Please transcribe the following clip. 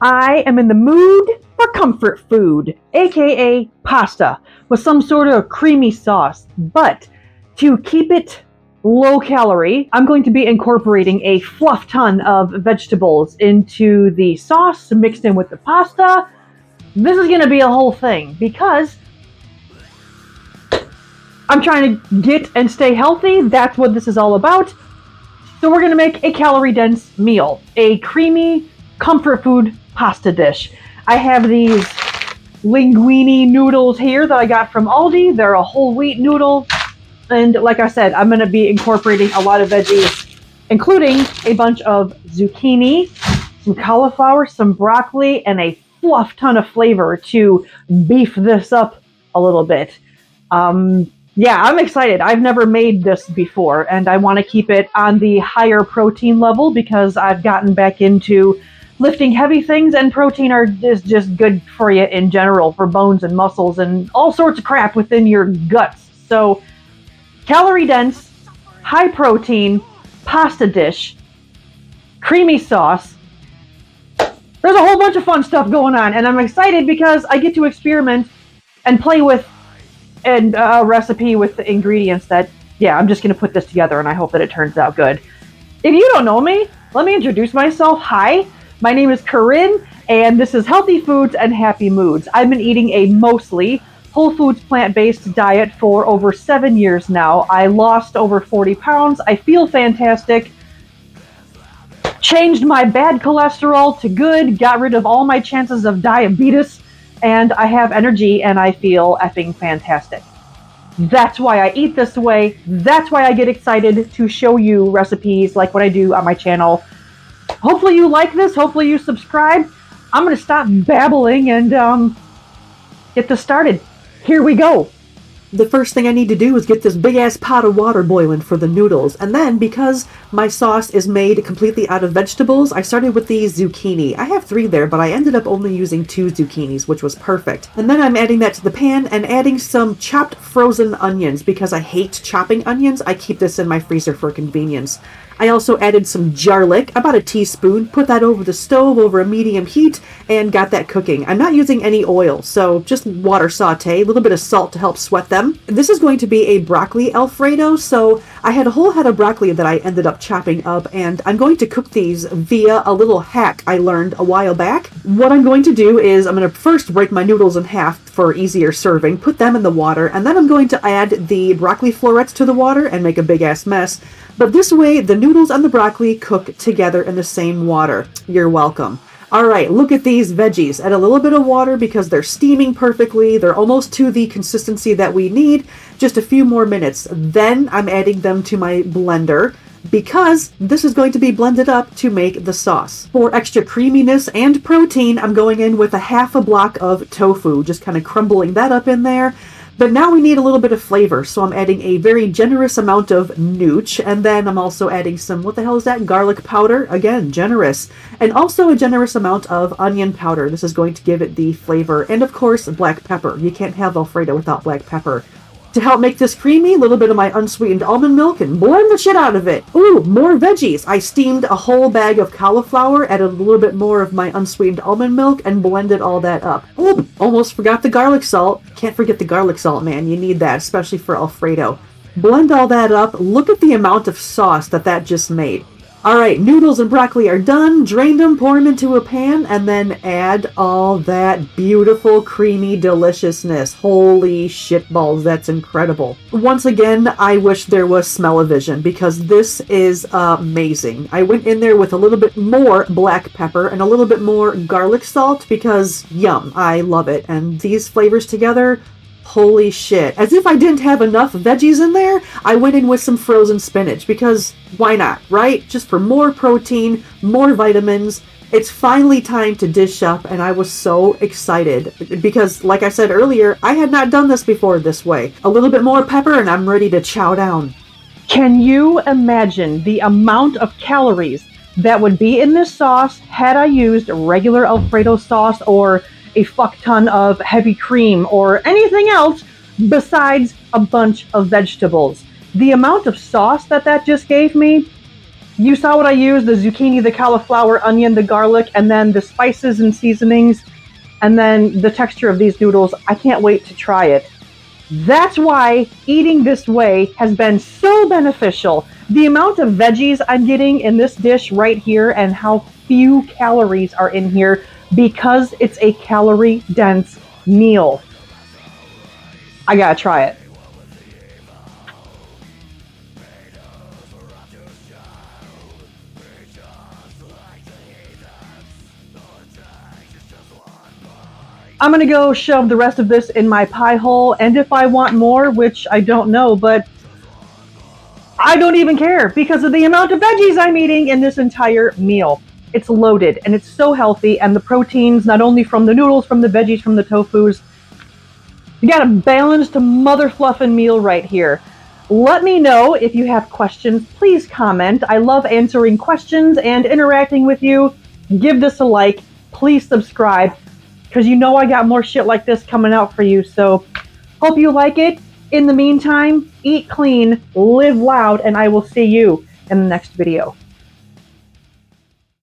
I am in the mood for comfort food, aka pasta, with some sort of creamy sauce. But to keep it low calorie, I'm going to be incorporating a fluff ton of vegetables into the sauce mixed in with the pasta. This is going to be a whole thing because I'm trying to get and stay healthy. That's what this is all about. So we're going to make a calorie-dense meal, a creamy comfort food pasta dish. I have these linguine noodles here that I got from Aldi. They're a whole wheat noodle. And like I said, I'm going to be incorporating a lot of veggies, including a bunch of zucchini, some cauliflower, some broccoli, and a fluff ton of flavor to beef this up a little bit. Yeah, I'm excited. I've never made this before, and I want to keep it on the higher protein level because I've gotten back into lifting heavy things, and protein is just good for you in general, for bones and muscles and all sorts of crap within your guts. So, calorie dense, high protein, pasta dish, creamy sauce. There's a whole bunch of fun stuff going on, and I'm excited because I get to experiment and play with a recipe with the ingredients that, yeah, I'm just going to put this together and I hope that it turns out good. If you don't know me, let me introduce myself. Hi, my name is Corinne, and this is Healthy Foods and Happy Moods. I've been eating a mostly whole foods plant-based diet for over 7 years now. I lost over 40 pounds. I feel fantastic. Changed my bad cholesterol to good, got rid of all my chances of diabetes, and I have energy and I feel effing fantastic. That's why I eat this way. That's why I get excited to show you recipes like what I do on my channel. Hopefully you like this. Hopefully you subscribe. I'm going to stop babbling and get this started. Here we go. The first thing I need to do is get this big-ass pot of water boiling for the noodles. And then, because my sauce is made completely out of vegetables, I started with these zucchini. I have 3 there, but I ended up only using 2 zucchinis, which was perfect. And then I'm adding that to the pan and adding some chopped frozen onions. Because I hate chopping onions, I keep this in my freezer for convenience. I also added some garlic, about a teaspoon, put that over the stove over a medium heat, and got that cooking. I'm not using any oil, so just water saute, a little bit of salt to help sweat them. This is going to be a broccoli Alfredo, so I had a whole head of broccoli that I ended up chopping up, and I'm going to cook these via a little hack I learned a while back. What I'm going to do is I'm going to first break my noodles in half for easier serving, put them in the water, and then I'm going to add the broccoli florets to the water and make a big-ass mess. But this way, the noodles and the broccoli cook together in the same water. You're welcome. Alright, look at these veggies. Add a little bit of water because they're steaming perfectly. They're almost to the consistency that we need. Just a few more minutes. Then I'm adding them to my blender because this is going to be blended up to make the sauce. For extra creaminess and protein, I'm going in with a half a block of tofu. Just kind of crumbling that up in there. But now we need a little bit of flavor, so I'm adding a very generous amount of nooch, and then I'm also adding some, what the hell is that, garlic powder? Again, generous. And also a generous amount of onion powder. This is going to give it the flavor. And of course, black pepper. You can't have Alfredo without black pepper. To help make this creamy, a little bit of my unsweetened almond milk and blend the shit out of it. Ooh, more veggies. I steamed a whole bag of cauliflower, added a little bit more of my unsweetened almond milk, and blended all that up. Oh, almost forgot the garlic salt. Can't forget the garlic salt, man. You need that, especially for Alfredo. Blend all that up. Look at the amount of sauce that just made. Alright, noodles and broccoli are done. Drain them, pour them into a pan, and then add all that beautiful, creamy deliciousness. Holy shitballs, that's incredible. Once again, I wish there was smell-o-vision because this is amazing. I went in there with a little bit more black pepper and a little bit more garlic salt because, yum, I love it. And these flavors together, holy shit. As if I didn't have enough veggies in there, I went in with some frozen spinach because why not, right? Just for more protein, more vitamins. It's finally time to dish up, and I was so excited because, like I said earlier, I had not done this before this way. A little bit more pepper and I'm ready to chow down. Can you imagine the amount of calories that would be in this sauce had I used regular Alfredo sauce or a fuck ton of heavy cream or anything else besides a bunch of vegetables? The amount of sauce that just gave me, You saw what I used, the zucchini, the cauliflower, onion, the garlic, and then the spices and seasonings, and then the texture of these noodles. I can't wait to try it. That's why eating this way has been so beneficial. The amount of veggies I'm getting in this dish right here and how few calories are in here because it's a calorie-dense meal. I gotta try it. I'm gonna go shove the rest of this in my pie hole, and if I want more, which I don't know, but I don't even care because of the amount of veggies I'm eating in this entire meal. It's loaded, and it's so healthy, and the proteins, not only from the noodles, from the veggies, from the tofus. You got a balanced mother fluffin' meal right here. Let me know if you have questions. Please comment. I love answering questions and interacting with you. Give this a like. Please subscribe, because you know I got more shit like this coming out for you. So hope you like it. In the meantime, eat clean, live loud, and I will see you in the next video.